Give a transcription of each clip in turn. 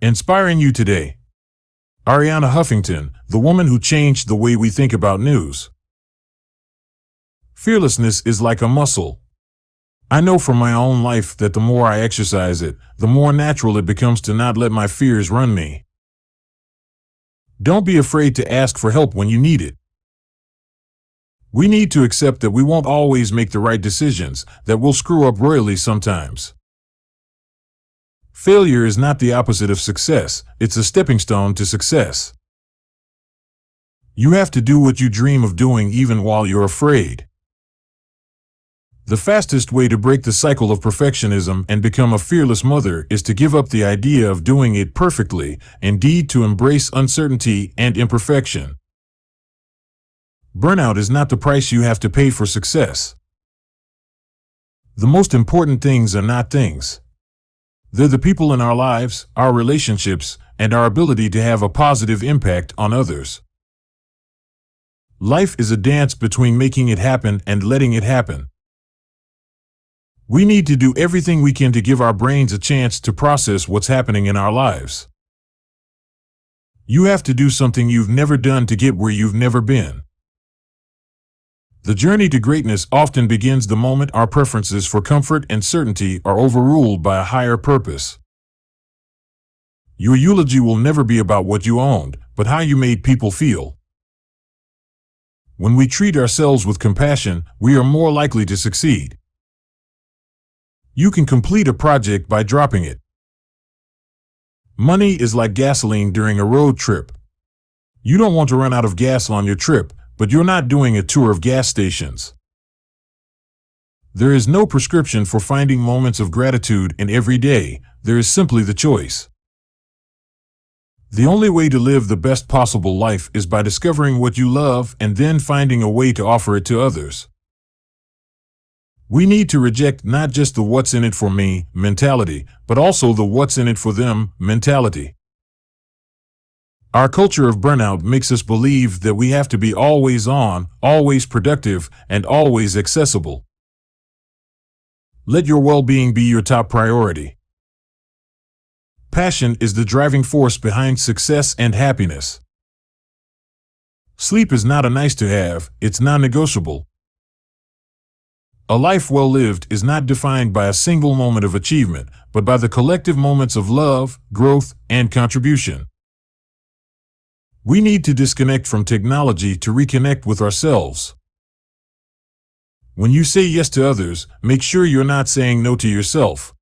Inspiring you today. Arianna Huffington, the woman who changed the way we think about news. Fearlessness is like a muscle. I know from my own life that the more I exercise it, the more natural it becomes to not let my fears run me. Don't be afraid to ask for help when you need it. We need to accept that we won't always make the right decisions, that we'll screw up royally sometimes. Failure is not the opposite of success, it's a stepping stone to success. You have to do what you dream of doing even while you're afraid. The fastest way to break the cycle of perfectionism and become a fearless mother is to give up the idea of doing it perfectly, indeed to embrace uncertainty and imperfection. Burnout is not the price you have to pay for success. The most important things are not things. They're the people in our lives, our relationships, and our ability to have a positive impact on others. Life is a dance between making it happen and letting it happen. We need to do everything we can to give our brains a chance to process what's happening in our lives. You have to do something you've never done to get where you've never been. The journey to greatness often begins the moment our preferences for comfort and certainty are overruled by a higher purpose. Your eulogy will never be about what you owned, but how you made people feel. When we treat ourselves with compassion, we are more likely to succeed. You can complete a project by dropping it. Money is like gasoline during a road trip. You don't want to run out of gas on your trip, but you're not doing a tour of gas stations. There is no prescription for finding moments of gratitude in every day, there is simply the choice. The only way to live the best possible life is by discovering what you love and then finding a way to offer it to others. We need to reject not just the what's in it for me mentality, but also the what's in it for them mentality. Our culture of burnout makes us believe that we have to be always on, always productive, and always accessible. Let your well-being be your top priority. Passion is the driving force behind success and happiness. Sleep is not a nice-to-have, it's non-negotiable. A life well lived is not defined by a single moment of achievement, but by the collective moments of love, growth, and contribution. We need to disconnect from technology to reconnect with ourselves. When you say yes to others, make sure you're not saying no to yourself.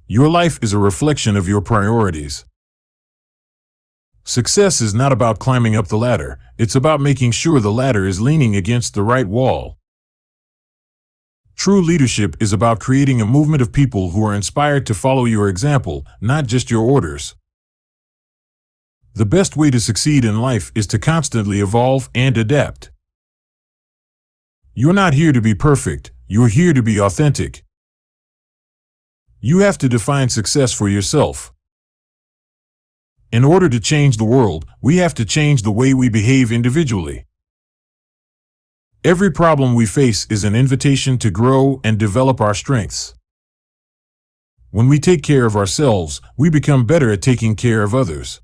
Your life is a reflection of your priorities. Success is not about climbing up the ladder, it's about making sure the ladder is leaning against the right wall. True leadership is about creating a movement of people who are inspired to follow your example, not just your orders. The best way to succeed in life is to constantly evolve and adapt. You're not here to be perfect, you're here to be authentic. You have to define success for yourself. In order to change the world, we have to change the way we behave individually. Every problem we face is an invitation to grow and develop our strengths. When we take care of ourselves, we become better at taking care of others.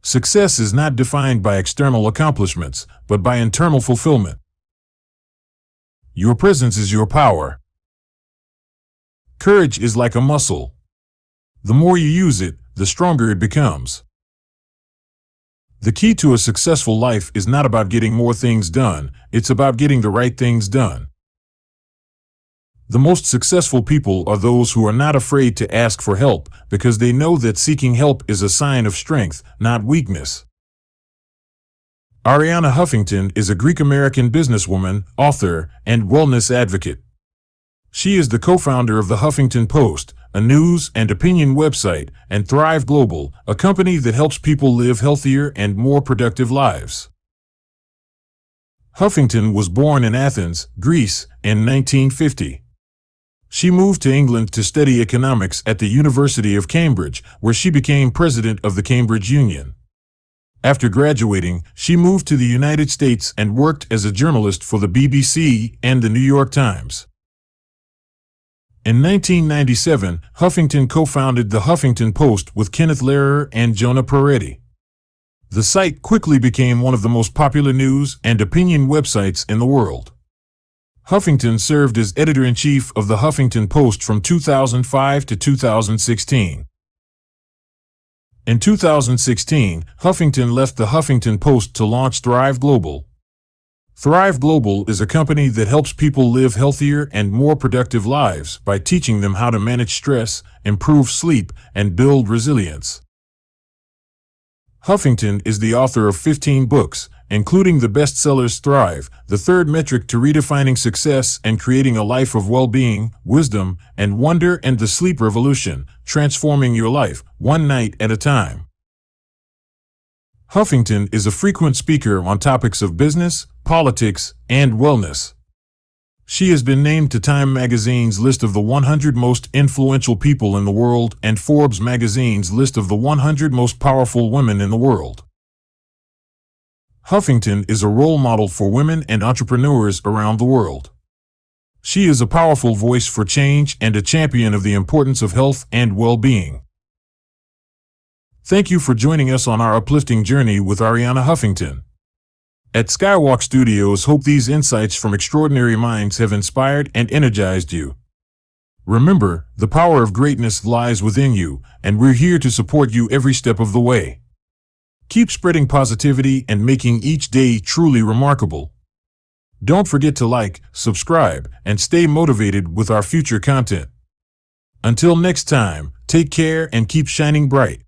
Success is not defined by external accomplishments, but by internal fulfillment. Your presence is your power. Courage is like a muscle. The more you use it, the stronger it becomes. The key to a successful life is not about getting more things done, it's about getting the right things done. The most successful people are those who are not afraid to ask for help because they know that seeking help is a sign of strength, not weakness. Arianna Huffington is a Greek-American businesswoman, author, and wellness advocate. She is the co-founder of The Huffington Post, a news and opinion website, and Thrive Global, a company that helps people live healthier and more productive lives. Huffington was born in Athens, Greece, in 1950. She moved to England to study economics at the University of Cambridge, where she became president of the Cambridge Union. After graduating, she moved to the United States and worked as a journalist for the BBC and the New York Times. In 1997, Huffington co-founded the Huffington Post with Kenneth Lehrer and Jonah Peretti. The site quickly became one of the most popular news and opinion websites in the world. Huffington served as editor-in-chief of the Huffington Post from 2005 to 2016. In 2016, Huffington left the Huffington Post to launch Thrive Global. Thrive Global is a company that helps people live healthier and more productive lives by teaching them how to manage stress, improve sleep, and build resilience. Huffington is the author of 15 books, including the bestsellers Thrive, The Third Metric to Redefining Success and Creating a Life of Well-Being, Wisdom, and Wonder, and The Sleep Revolution, Transforming Your Life, One Night at a Time. Huffington is a frequent speaker on topics of business, politics, and wellness. She has been named to Time magazine's list of the 100 most influential people in the world and Forbes magazine's list of the 100 most powerful women in the world. Huffington is a role model for women and entrepreneurs around the world. She is a powerful voice for change and a champion of the importance of health and well-being. Thank you for joining us on our uplifting journey with Arianna Huffington. At Skywalk Studios, hope these insights from extraordinary minds have inspired and energized you. Remember, the power of greatness lies within you, and we're here to support you every step of the way. Keep spreading positivity and making each day truly remarkable. Don't forget to like, subscribe, and stay motivated with our future content. Until next time, take care and keep shining bright.